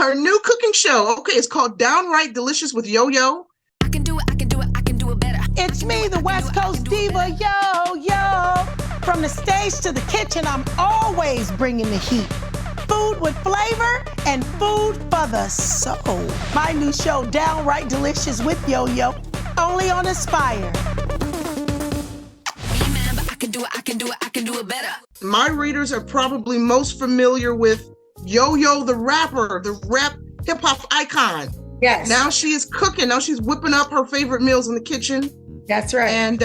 her new cooking show. Okay, it's called Downright Delicious with Yo-Yo. I can do it, I can do it, I can do it better. It's me, the West Coast diva, Yo-Yo. From the stage to the kitchen, I'm always bringing the heat. Food with flavor and food for the soul. My new show, Downright Delicious with Yo-Yo, only on Aspire. Remember, I can do it, I can do it, I can do it better. My readers are probably most familiar with Yo-Yo the rapper, the rap hip-hop icon. Yes. Now she is cooking. Now she's whipping up her favorite meals in the kitchen. That's right. And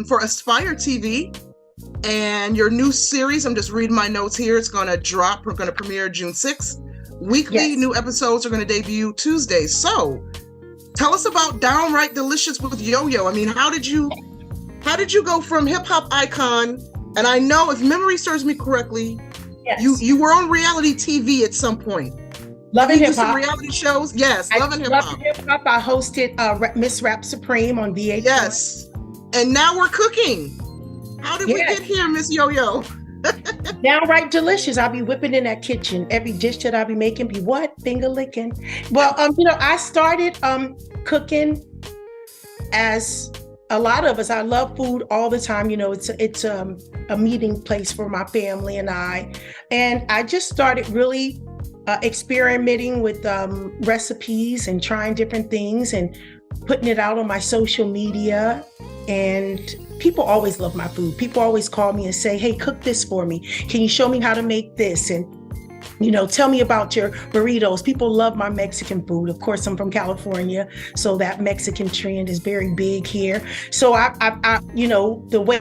for Aspire TV. And your new series, I'm just reading my notes here, it's going to drop. We're going to premiere June 6th. Weekly new episodes are going to debut Tuesdays. So tell us about Downright Delicious with Yo-Yo. I mean, how did you go from hip-hop icon, and I know if memory serves me correctly, you were on reality TV at some point. Loving Hip some Hop. reality shows? Yes, Loving Hip Hop. Loving Hip Hop. I hosted Miss Rap Supreme on VH1. Yes. And now we're cooking. How did we get here, Miss Yo-Yo? Downright delicious. I'll be whipping in that kitchen. Every dish that I'll be making be what? Finger licking. Well, I started cooking as a lot of us. I love food all the time. It's a meeting place for my family and I. And I just started really experimenting with recipes and trying different things and putting it out on my social media. And people always love my food. People always call me and say, hey, cook this for me. Can you show me how to make this? And, tell me about your burritos. People love my Mexican food. Of course, I'm from California, so that Mexican trend is very big here. So I the way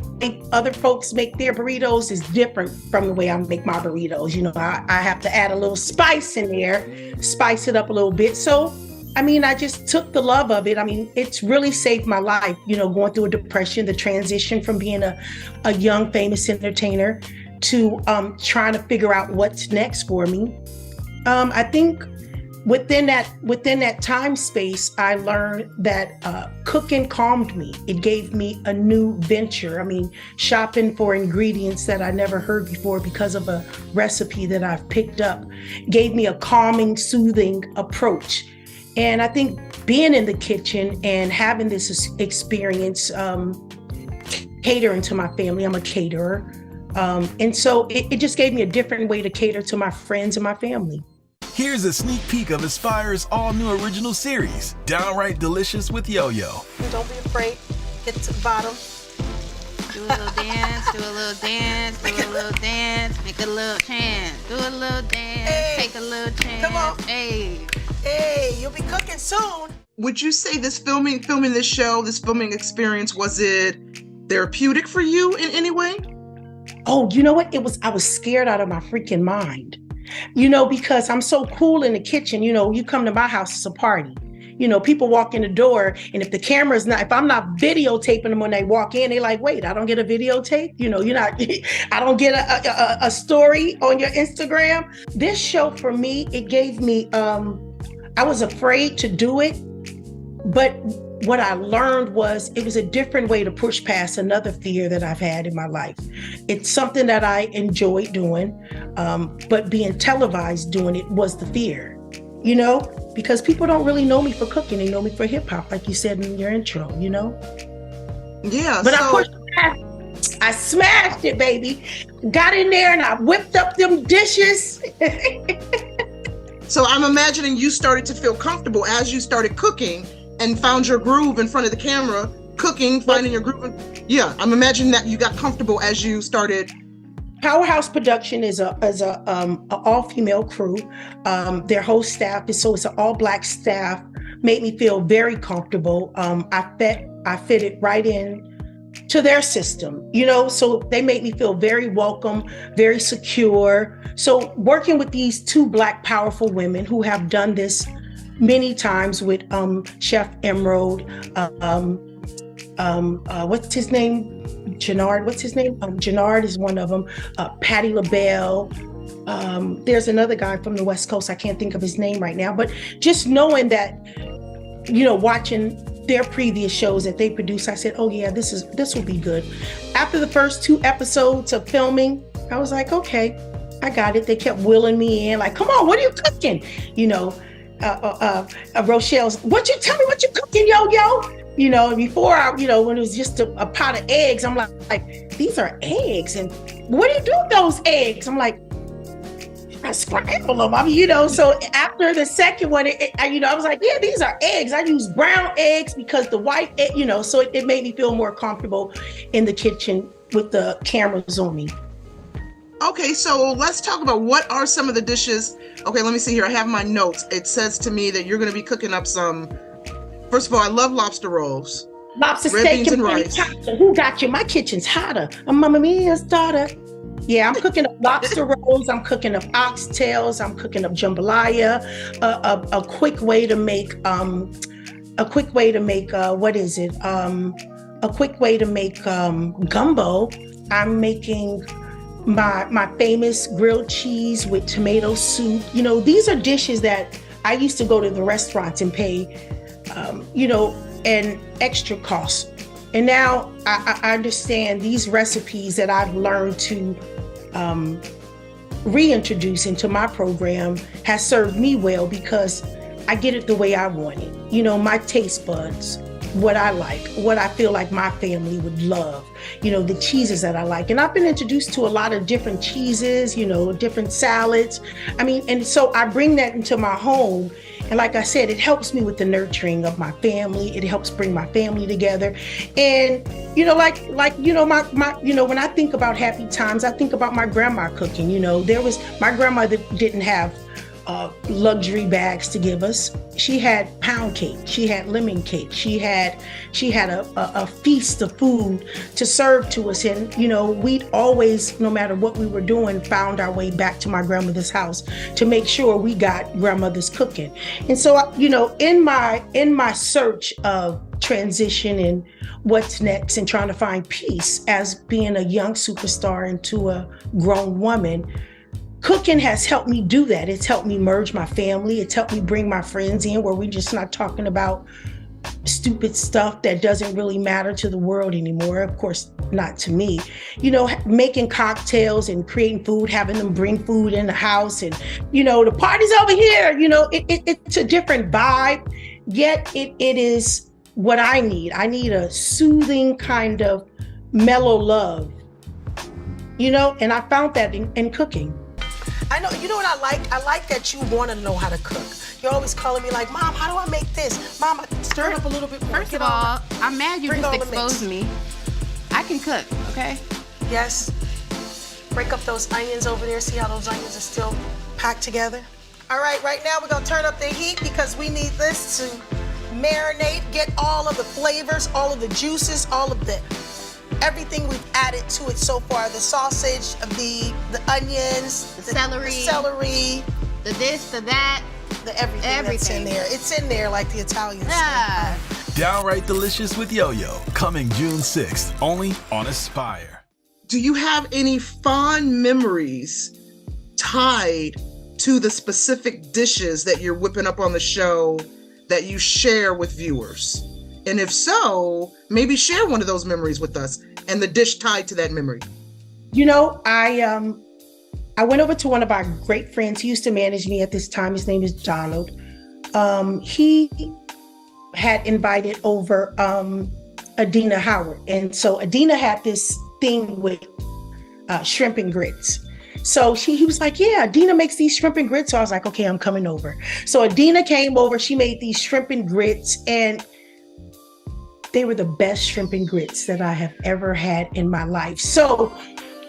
other folks make their burritos is different from the way I make my burritos. I have to add a little spice in there, spice it up a little bit. So I just took the love of it. It's really saved my life, going through a depression, the transition from being a young, famous entertainer to trying to figure out what's next for me. I think within that time space, I learned that cooking calmed me. It gave me a new venture. Shopping for ingredients that I never heard before because of a recipe that I've picked up gave me a calming, soothing approach. And I think being in the kitchen and having this experience, catering to my family, I'm a caterer. And so it just gave me a different way to cater to my friends and my family. Here's a sneak peek of Aspire's all-new original series, Downright Delicious with Yo-Yo. Don't be afraid. Get to the bottom. Do a little dance, do a little dance, do a little dance, make a little chance, do a little dance, take a little chance. Come on. Hey, you'll be cooking soon. Would you say this filming this show, this filming experience, was it therapeutic for you in any way? Oh, you know what? I was scared out of my freaking mind, because I'm so cool in the kitchen. You come to my house, it's a party. People walk in the door, and if I'm not videotaping them when they walk in, they're like, wait, I don't get a videotape? I don't get a story on your Instagram. This show for me, it gave me, I was afraid to do it, but what I learned was it was a different way to push past another fear that I've had in my life. It's something that I enjoyed doing, but being televised doing it was the fear, because people don't really know me for cooking. They know me for hip hop, like you said in your intro, Yeah. But I pushed past. I smashed it, baby. Got in there and I whipped up them dishes. So I'm imagining you started to feel comfortable as you started cooking and found your groove in front of the camera, cooking, finding your groove. Yeah, I'm imagining that you got comfortable as you started. Powerhouse Production is a all-female crew. Their whole staff it's an all-Black staff. Made me feel very comfortable. I fitted right in to their system, so they made me feel very welcome, very secure. So working with these two Black powerful women who have done this many times with Chef Emerald, what's his name? Jannard, what's his name? Jannard is one of them. Patti LaBelle. There's another guy from the West Coast. I can't think of his name right now, but just knowing that, watching their previous shows that they produced, I said, oh yeah, this will be good. After the first 2 episodes of filming, I was like, okay, I got it. They kept wheeling me in, like, come on, what are you cooking? You know, Rochelle's, tell me what you cooking, yo? You know, before when it was just a pot of eggs, I'm like, these are eggs. And what do you do with those eggs? I'm like, I scramble them. I mean, so after the second one, I was like, yeah, these are eggs. I use brown eggs because the white, so it made me feel more comfortable in the kitchen with the cameras on me. Okay, so let's talk about what are some of the dishes. Okay, let me see here. I have my notes. It says to me that you're going to be cooking up some. First of all, I love lobster rolls. Lobster red steak beans and rice. Who got you? My kitchen's hotter. I'm Mamma Mia's daughter. Yeah, I'm cooking up lobster rolls. I'm cooking up oxtails. I'm cooking up jambalaya. A quick way to make gumbo. I'm making my famous grilled cheese with tomato soup. These are dishes that I used to go to the restaurants and pay, an extra cost. And now I understand these recipes that I've learned to reintroduce into my program has served me well because I get it the way I want it. My taste buds, what I like, what I feel like my family would love, the cheeses that I like. And I've been introduced to a lot of different cheeses, different salads. And so I bring that into my home. And like I said, it helps me with the nurturing of my family. It helps bring my family together. And, when I think about happy times, I think about my grandma cooking. My grandmother didn't have luxury bags to give us. She had pound cake. She had lemon cake. She had a feast of food to serve to us. And, we'd always, no matter what we were doing, found our way back to my grandmother's house to make sure we got grandmother's cooking. And so, in my search of transition and what's next and trying to find peace as being a young superstar into a grown woman, cooking has helped me do that. It's helped me merge my family. It's helped me bring my friends in where we're just not talking about stupid stuff that doesn't really matter to the world anymore. Of course, not to me. Making cocktails and creating food, having them bring food in the house and, the party's over here. It's a different vibe, yet it is what I need. I need a soothing kind of mellow love, and I found that in cooking. I know, what I like? I like that you want to know how to cook. You're always calling me like, Mom, how do I make this? Mom, stir it up a little bit more. First of all, I'm mad you just exposed me. I can cook, okay? Yes. Break up those onions over there. See how those onions are still packed together? All right, right now we're going to turn up the heat because we need this to marinate, get all of the flavors, all of the juices, all of everything we've added to it so far. The sausage, the onions, the celery, the this, the that, the everything that's in there. It's in there like the Italians say. Downright Delicious with Yo-Yo, coming June 6th, only on Aspire. Do you have any fond memories tied to the specific dishes that you're whipping up on the show that you share with viewers? And if maybe share one of those memories with us and the dish tied to that memory. I went over to one of our great friends. He used to manage me at this time. His name is Donald. He had invited over Adina Howard. And so Adina had this thing with shrimp and grits. So he was like, yeah, Adina makes these shrimp and grits. So I was like, okay, I'm coming over. So Adina came over. She made these shrimp and grits, and they were the best shrimp and grits that I have ever had in my life. So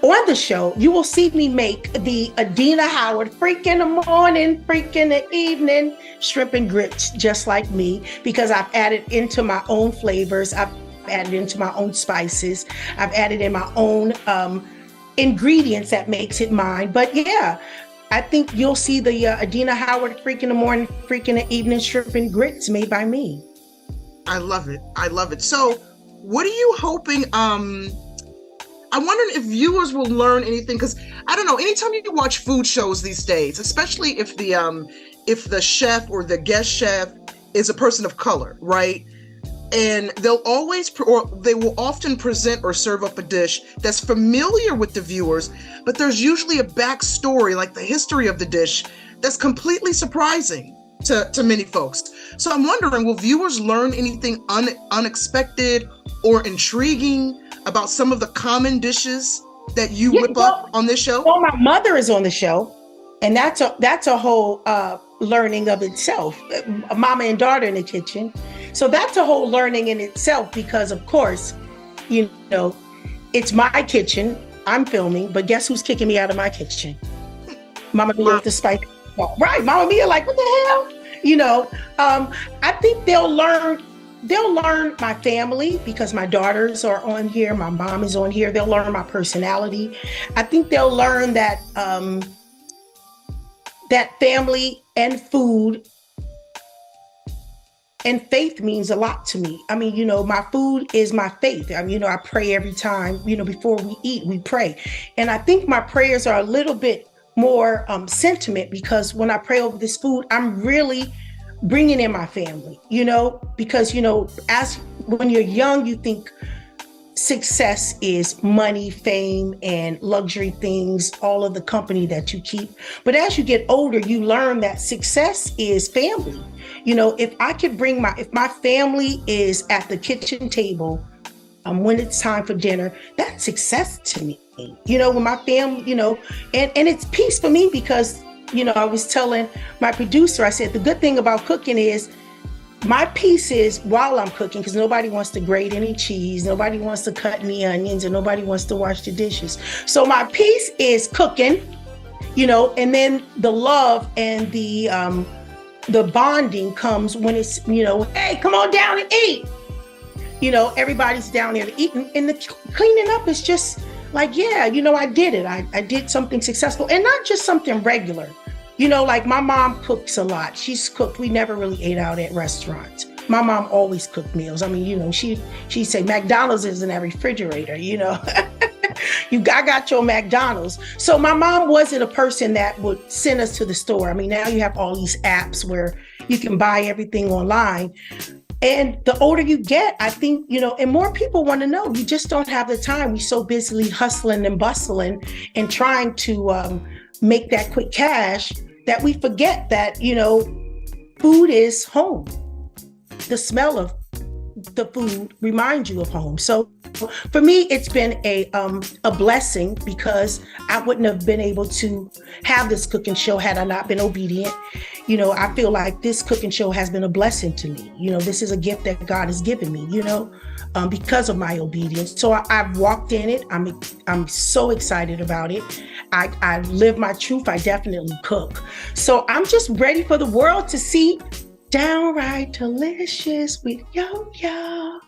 on the show, you will see me make the Adina Howard freak in the morning, freak in the evening shrimp and grits, just like me, because I've added into my own flavors. I've added into my own spices. I've added in my own ingredients that makes it mine. But yeah, I think you'll see the Adina Howard freak in the morning, freak in the evening shrimp and grits made by me. I love it. I love it. So what are you hoping, I'm wondering if viewers will learn anything, because I don't know, anytime you watch food shows these days, especially if the chef or the guest chef is a person of color, right? and they will often present or serve up a dish that's familiar with the viewers, but there's usually a backstory, like the history of the dish, that's completely surprising to many folks. So I'm wondering, will viewers learn anything unexpected or intriguing about some of the common dishes that you whip up on this show? Well, my mother is on the show, and that's a whole learning of itself. Mama and daughter in the kitchen. So that's a whole learning in itself, because of course, you know, it's my kitchen, I'm filming, but guess who's kicking me out of my kitchen? Mama Mia with the spice. Right, Mama Mia, like, what the hell? You know, I think they'll learn my family, because my daughters are on here, my mom is on here. They'll learn my personality. I think they'll learn that that family and food and faith means a lot to me. I mean, you know, my food is my faith. I mean, you know, I pray every time, you know, before we eat, we pray. And I think my prayers are a little bit more sentiment, because when I pray over this food, I'm really bringing in my family, you know, because, you know, when you're young, you think success is money, fame, and luxury things, all of the company that you keep. But as you get older, you learn that success is family. You know, if my family is at the kitchen table, when it's time for dinner, that's success to me. You know, when my family, you know, and it's peace for me, because, you know, I was telling my producer, I said, the good thing about cooking is my piece is while I'm cooking, because nobody wants to grate any cheese, nobody wants to cut any onions, and nobody wants to wash the dishes. So my piece is cooking, you know, and then the love and the bonding comes when it's, you know, hey, come on down and eat. You know, everybody's down there to eat, and the cleaning up is just like, yeah, you know, I did it. I did something successful, and not just something regular. You know, like my mom cooks a lot. She's cooked. We never really ate out at restaurants. My mom always cooked meals. I mean, you know, she'd say McDonald's is in that refrigerator, you know. I got your McDonald's. So my mom wasn't a person that would send us to the store. I mean, now you have all these apps where you can buy everything online. And the older you get, I think, you know, and more people want to know. You just don't have the time. We're so busily hustling and bustling and trying to make that quick cash that we forget that, you know, food is home. The smell of the food reminds you of home. So for me, it's been a blessing, because I wouldn't have been able to have this cooking show had I not been obedient. You know, I feel like this cooking show has been a blessing to me. You know, this is a gift that God has given me, you know, because of my obedience. So I've walked in it. I'm so excited about it. I live my truth. I definitely cook. So I'm just ready for the world to see Downright Delicious with Yo-Yo.